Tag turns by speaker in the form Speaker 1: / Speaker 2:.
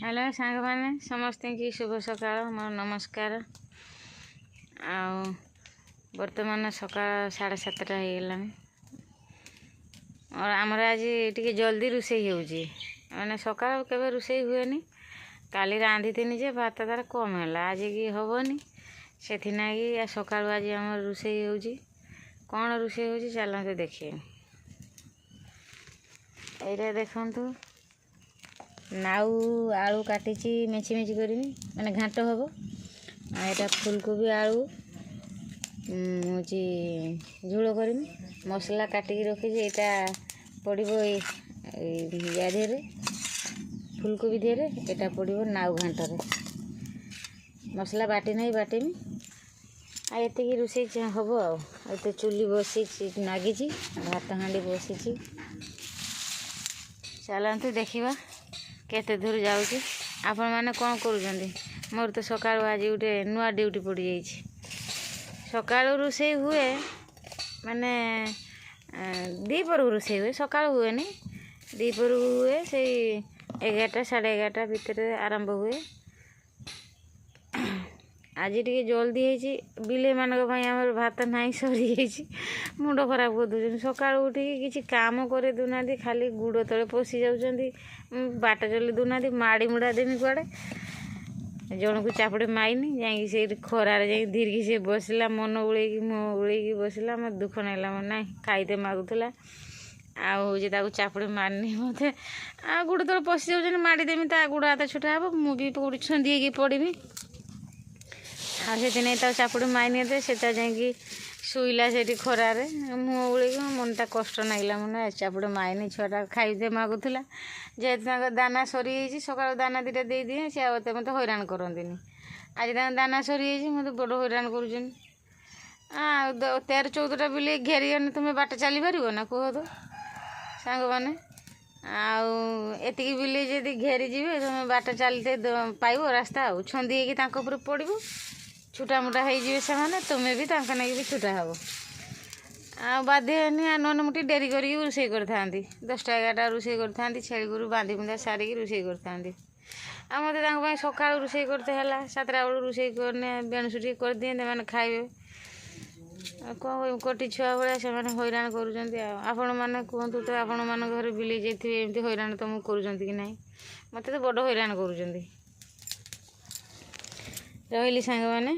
Speaker 1: Hello सांग मैंने समस्त की शुभ सकाळ मोर नमस्कार। वर्तमान सकाळ 7:30 हो गला और आमर आज टी जल्दी रोषे होने सकाळ के रोषे हुए काली रांधी थी जे भात तार कम है आज कि हेनी से सका आज आम रोषे कौन रोषे हो चलते देखिए यहाँ देखु नाउ आलू काटी मेची मेची कर मैंने घाट हम यहाँ फुलकोबी आलू हूँ झोल कर मसला काटिकी रखी यहाँ पड़ो या देहरे फुलकोबी देहरे यहाँ पड़ो नाउ घाटर मसला बाटी नहीं बाटीमी आती रोषे हम आते चुली बसी नागी भात हाँडी बसी चलते देखा केते दूर जाऊँगी आपण मैंने कौन कर मोर तो सका आज गोटे नुआ ड्यूटी पड़ जाइए सका रोषे हुए माने दीपर रोषे हुए सका हुए दीपर हुए से 11टा 11:30 भितर आरंभ हुए आज टे जल्दी है बिले मानक आम भात ना सरी मुंड खराब कर दूसरी सका उठिकी किसी काम कर दूना खाली गुड़ तले पशि जाऊँच बाट चल दूना माड़ी मुड़ा देमी कड़े जन को चापड़े माइनी जा खरार जा धीरकी से बसला मन उड़े मुँह उड़े बसला मत दुख नाला मन ना खाईते मागुला आउ चापड़े मारनी मत गुड़ तले पशि जाऊँ माड़ी देमी ता गुड़ हाथ छोटा हे मुझे भी छंदी पड़मी आ चापड़ी माइनी से जा शुईला से खरार मुँह उड़े मनटा कष्ट नागिला मन चापड़े माइनी छुआटा खाईते मागुला जेहेतु दाना सरी सका दाना दुटा दे दिए सी मत हैरान करती आज दाना सरी मत बड़ हैरान कर 13-14टा बिल घेरीगने तुम्हें बाट चली पार ना कह तो सांग मैंने आती बिल जब घेरी जी तुम बाट चलते पाइब रास्ता छंदी होकर पड़ो छुटा मुटा हो तुम्हें भी भी छुटा हम बाध्य नन मुठी डेरी कर रोषे कर 10टा 11टा रोषे कर छेली गुरु बांधी बुंदा सारिकी रोषे कर मत सका रोषे करते है 7टा बेलू रोषे करने बेणुसुटी कर दिए मैंने खाइबे कौन कोटी छुआ भाया से हैरान कर कहतु तो आपण मान घर बिले जाइए एमती हैरान तुमको कर ना मत तो बड़ हैरान कर रही सांग मैंने।